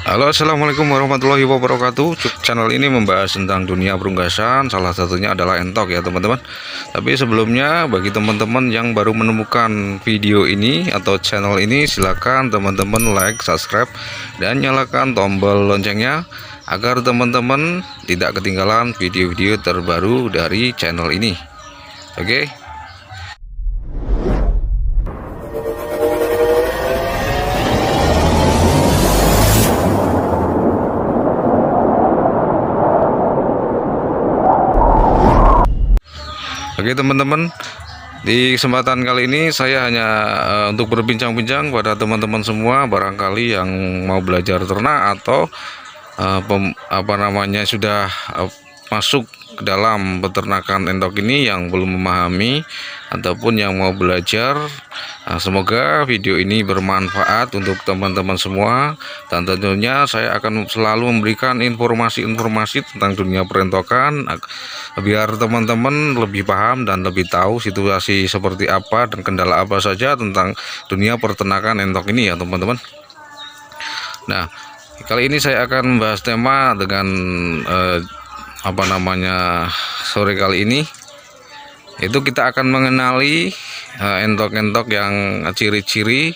Halo, assalamualaikum warahmatullahi wabarakatuh. Channel ini membahas tentang dunia perunggasan, salah satunya adalah entok ya teman-teman. Tapi sebelumnya, bagi teman-teman yang baru menemukan video ini atau channel ini, silakan teman-teman like, subscribe, dan nyalakan tombol loncengnya agar teman-teman tidak ketinggalan video-video terbaru dari channel ini. Oke. Oke teman-teman, di kesempatan kali ini saya hanya untuk berbincang-bincang pada teman-teman semua, barangkali yang mau belajar ternak atau sudah masuk ke dalam peternakan entok ini yang belum memahami ataupun yang mau belajar. Semoga video ini bermanfaat untuk teman-teman semua, dan tentunya saya akan selalu memberikan informasi-informasi tentang dunia perentokan biar teman-teman lebih paham dan lebih tahu situasi seperti apa dan kendala apa saja tentang dunia peternakan entok ini ya teman-teman. Nah, kali ini saya akan membahas tema dengan sore kali ini itu kita akan mengenali entok-entok yang ciri-ciri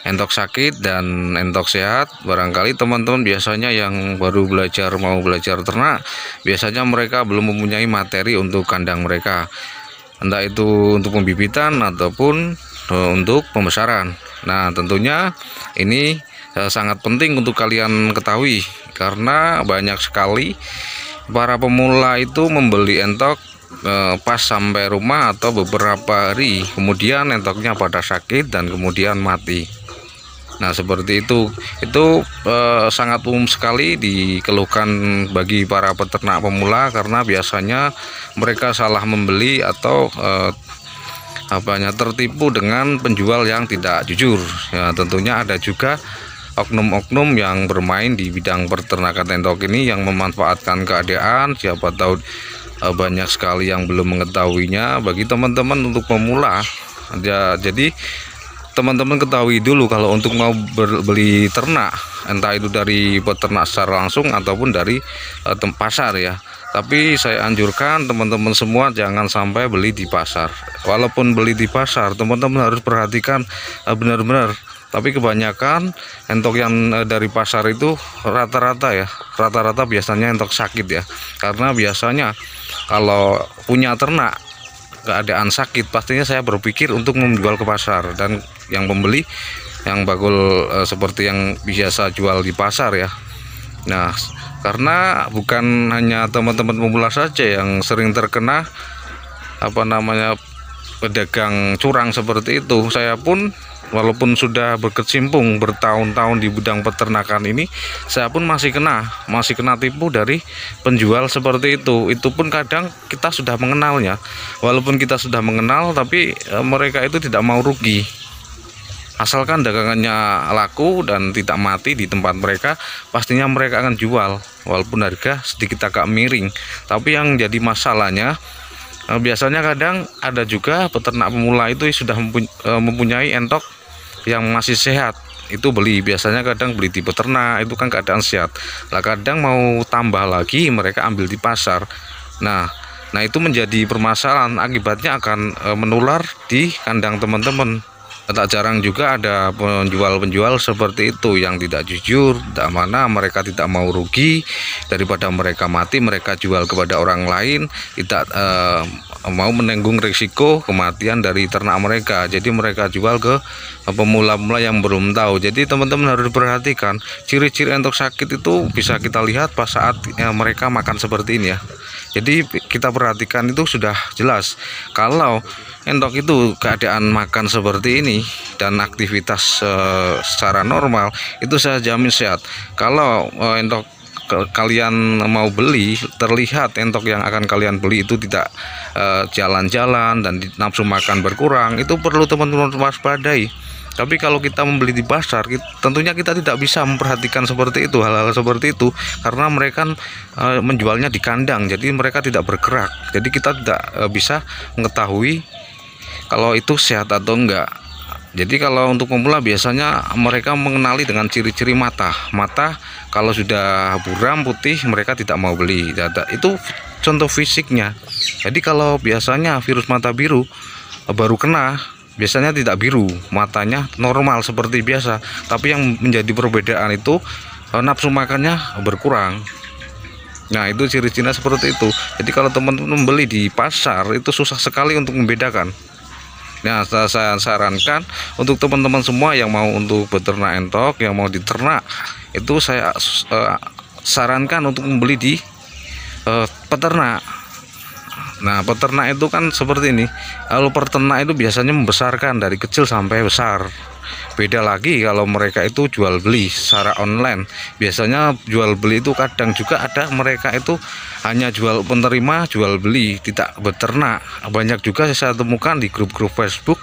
entok sakit dan entok sehat. Barangkali teman-teman biasanya yang baru mau belajar ternak, biasanya mereka belum mempunyai materi untuk kandang mereka, entah itu untuk pembibitan ataupun untuk pembesaran. Nah, tentunya ini sangat penting untuk kalian ketahui, karena banyak sekali para pemula itu membeli entok pas sampai rumah atau beberapa hari kemudian entoknya pada sakit dan kemudian mati. Nah, seperti itu sangat umum sekali dikeluhkan bagi para peternak pemula, karena biasanya mereka salah membeli atau tertipu dengan penjual yang tidak jujur ya. Tentunya ada juga oknum-oknum yang bermain di bidang peternakan entok ini yang memanfaatkan keadaan. Siapa tahu banyak sekali yang belum mengetahuinya. Bagi teman-teman untuk pemula ya, jadi teman-teman ketahui dulu kalau untuk mau beli ternak, entah itu dari peternak secara langsung ataupun dari pasar ya. Tapi saya anjurkan teman-teman semua jangan sampai beli di pasar. Walaupun beli di pasar, teman-teman harus perhatikan benar-benar. Tapi kebanyakan entok yang dari pasar itu rata-rata biasanya entok sakit ya. Karena biasanya kalau punya ternak keadaan sakit, pastinya saya berpikir untuk menjual ke pasar, dan yang pembeli yang bakul seperti yang biasa jual di pasar ya. Nah, karena bukan hanya teman-teman pemula saja yang sering terkena pedagang curang seperti itu. Saya pun walaupun sudah berkecimpung bertahun-tahun di bidang peternakan ini, saya pun masih kena tipu dari penjual seperti itu. Itu pun kadang kita sudah mengenalnya. Walaupun kita sudah mengenal, tapi mereka itu tidak mau rugi. Asalkan dagangannya laku dan tidak mati di tempat mereka, pastinya mereka akan jual walaupun harga sedikit agak miring. Tapi yang jadi masalahnya, biasanya kadang ada juga peternak pemula itu sudah mempunyai entok yang masih sehat, itu biasanya kadang beli di peternak, itu kan keadaan sehat lah, kadang mau tambah lagi mereka ambil di pasar. Nah itu menjadi permasalahan, akibatnya akan menular di kandang teman-teman. Tak jarang juga ada penjual-penjual seperti itu yang tidak jujur, mana mereka tidak mau rugi, daripada mereka mati mereka jual kepada orang lain, tidak mau menanggung risiko kematian dari ternak mereka. Jadi mereka jual ke pemula-pemula yang belum tahu. Jadi teman-teman harus perhatikan ciri-ciri entok sakit itu bisa kita lihat pas saat mereka makan seperti ini ya. Jadi kita perhatikan itu sudah jelas. Kalau entok itu keadaan makan seperti ini dan aktivitas secara normal, itu saya jamin sehat. Kalau entok kalian mau beli, terlihat entok yang akan kalian beli itu tidak jalan-jalan dan nafsu makan berkurang, itu perlu teman-teman waspadai. Tapi kalau kita membeli di pasar, tentunya kita tidak bisa memperhatikan seperti itu, hal-hal seperti itu, karena mereka menjualnya di kandang, jadi mereka tidak bergerak. Jadi kita tidak bisa mengetahui kalau itu sehat atau enggak. Jadi kalau untuk pemula biasanya mereka mengenali dengan ciri-ciri mata. Mata kalau sudah buram putih mereka tidak mau beli. Itu contoh fisiknya. Jadi kalau biasanya virus mata biru baru kena, biasanya tidak biru, matanya normal seperti biasa. Tapi yang menjadi perbedaan itu nafsu makannya berkurang. Nah, itu ciri-cirinya seperti itu. Jadi kalau teman-teman membeli di pasar itu susah sekali untuk membedakan. Nah, saya sarankan untuk teman-teman semua yang mau untuk beternak entok, yang mau diternak, itu saya sarankan untuk membeli di peternak. Nah, peternak itu kan seperti ini. Kalau peternak itu biasanya membesarkan dari kecil sampai besar. Beda lagi kalau mereka itu jual beli secara online. Biasanya jual beli itu kadang juga ada mereka itu hanya jual penerima, jual beli, tidak beternak. Banyak juga saya temukan di grup-grup Facebook,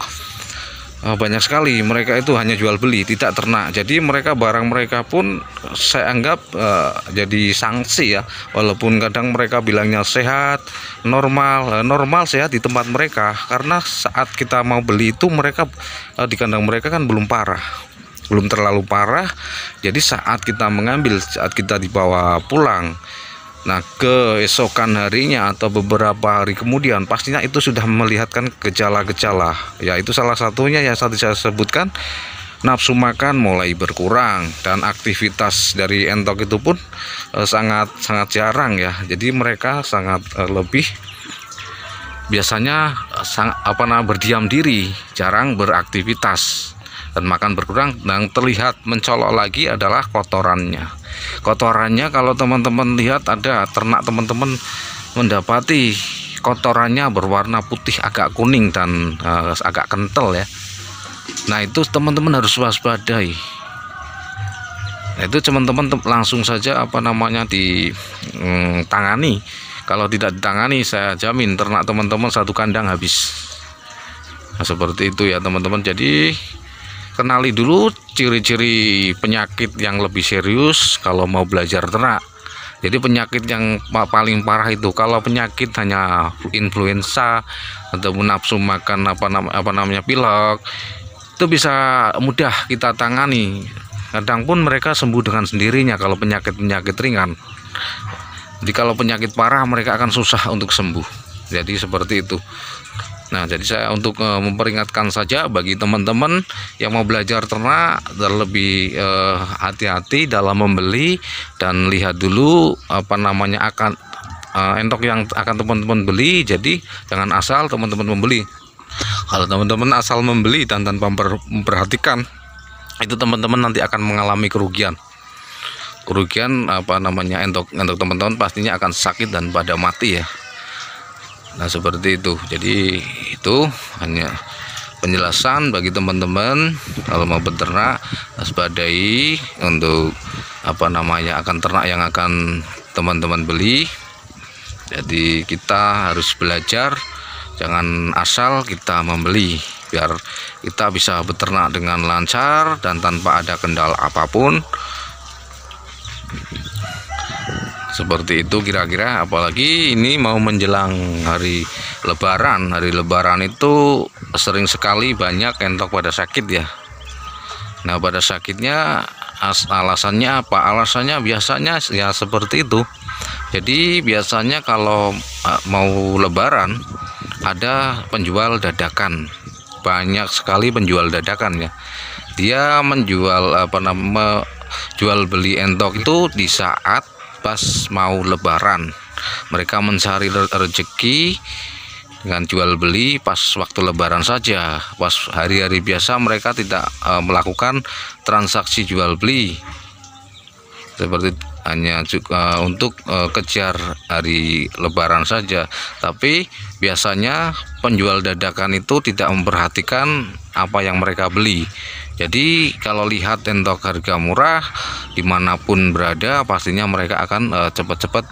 banyak sekali mereka itu hanya jual beli, tidak ternak. Jadi barang mereka pun saya anggap jadi sanksi ya. Walaupun kadang mereka bilangnya sehat, normal sehat di tempat mereka, karena saat kita mau beli itu mereka di kandang mereka kan belum parah, belum terlalu parah. Jadi saat kita mengambil, saat kita dibawa pulang, nah keesokan harinya atau beberapa hari kemudian pastinya itu sudah melihatkan gejala-gejala. Ya, itu salah satunya yang tadi saya sebutkan, nafsu makan mulai berkurang dan aktivitas dari entok itu pun sangat jarang ya. Jadi mereka sangat lebih biasanya berdiam diri, jarang beraktivitas dan makan berkurang. Dan terlihat mencolok lagi adalah kotorannya. Kalau teman-teman lihat ada ternak teman-teman mendapati kotorannya berwarna putih agak kuning dan agak kental ya. Nah, itu teman-teman harus waspadai. Nah, itu teman-teman langsung saja ditangani. Kalau tidak ditangani, saya jamin ternak teman-teman satu kandang habis. Nah, seperti itu ya teman-teman. Jadi kenali dulu ciri-ciri penyakit yang lebih serius kalau mau belajar ternak. Jadi penyakit yang paling parah itu, kalau penyakit hanya influenza ataupun nafsu makan pilek, itu bisa mudah kita tangani. Kadang pun mereka sembuh dengan sendirinya kalau penyakit ringan. Jadi kalau penyakit parah mereka akan susah untuk sembuh. Jadi seperti itu. Nah, jadi saya untuk memperingatkan saja bagi teman-teman yang mau belajar ternak, lebih hati-hati dalam membeli dan lihat dulu akan entok yang akan teman-teman beli. Jadi jangan asal teman-teman membeli. Kalau teman-teman asal membeli dan tanpa memperhatikan, itu teman-teman nanti akan mengalami kerugian. Entok teman-teman pastinya akan sakit dan pada mati ya. Nah, seperti itu. Jadi itu hanya penjelasan bagi teman-teman kalau mau beternak, waspadai untuk akan ternak yang akan teman-teman beli. Jadi kita harus belajar, jangan asal kita membeli, biar kita bisa beternak dengan lancar dan tanpa ada kendala apapun. Seperti itu kira-kira. Apalagi ini mau menjelang hari Lebaran. Hari Lebaran itu sering sekali banyak entok pada sakit ya. Nah, pada sakitnya alasannya apa? Alasannya biasanya ya seperti itu. Jadi biasanya kalau mau Lebaran ada penjual dadakan. Banyak sekali penjual dadakan ya. Dia menjual jual beli entok itu di saat pas mau Lebaran. Mereka mencari rezeki dengan jual beli pas waktu Lebaran saja. Pas hari-hari biasa mereka tidak melakukan transaksi jual beli, seperti hanya untuk kejar hari Lebaran saja. Tapi biasanya penjual dadakan itu tidak memperhatikan apa yang mereka beli. Jadi kalau lihat entok harga murah dimanapun berada, pastinya mereka akan cepat-cepat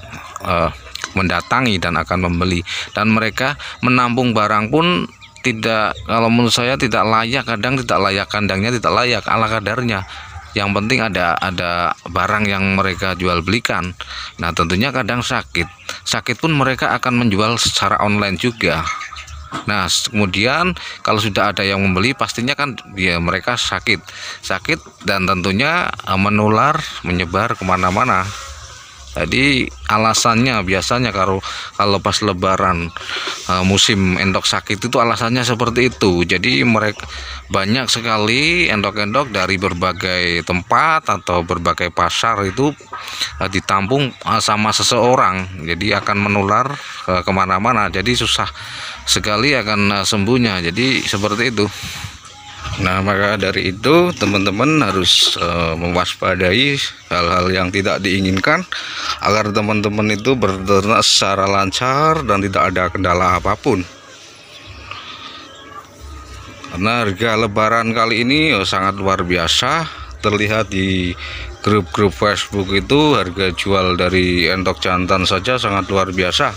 mendatangi dan akan membeli. Dan mereka menampung barang pun tidak, kalau menurut saya tidak layak. Kadang tidak layak, kandangnya tidak layak ala kadarnya. Yang penting ada barang yang mereka jual belikan. Nah, tentunya kadang sakit pun mereka akan menjual secara online juga. Nah, kemudian kalau sudah ada yang membeli, pastinya kan ya mereka sakit dan tentunya menular, menyebar kemana-mana. Jadi alasannya biasanya kalau pas Lebaran musim endok sakit itu alasannya seperti itu. Jadi mereka banyak sekali endok-endok dari berbagai tempat atau berbagai pasar itu ditampung sama seseorang. Jadi akan menular kemana-mana. Jadi susah sekali akan sembuhnya. Jadi seperti itu. Nah, maka dari itu teman-teman harus mewaspadai hal-hal yang tidak diinginkan agar teman-teman itu berternak secara lancar dan tidak ada kendala apapun. Karena harga lebaran kali ini sangat luar biasa, terlihat di grup-grup Facebook itu harga jual dari endok jantan saja sangat luar biasa.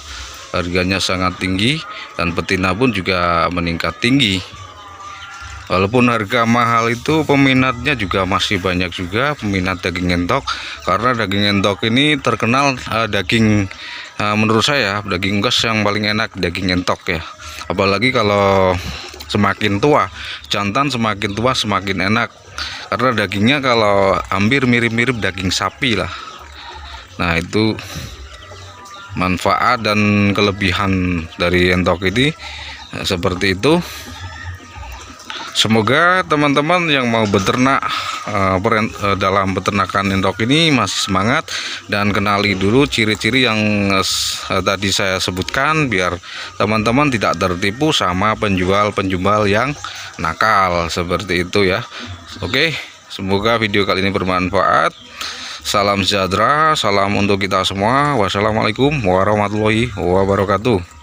Harganya sangat tinggi dan betina pun juga meningkat tinggi. Walaupun harga mahal itu, peminatnya juga masih banyak juga, peminat daging entok. Karena daging entok ini terkenal daging menurut saya daging unggas yang paling enak, daging entok ya. Apalagi kalau semakin tua, jantan semakin tua semakin enak. Karena dagingnya kalau hampir mirip-mirip daging sapi lah. Nah, itu manfaat dan kelebihan dari entok ini seperti itu. Semoga teman-teman yang mau beternak dalam peternakan endok ini masih semangat dan kenali dulu ciri-ciri yang tadi saya sebutkan biar teman-teman tidak tertipu sama penjual-penjual yang nakal seperti itu ya. Oke, semoga video kali ini bermanfaat. Salam sejahtera, salam untuk kita semua. Wassalamualaikum warahmatullahi wabarakatuh.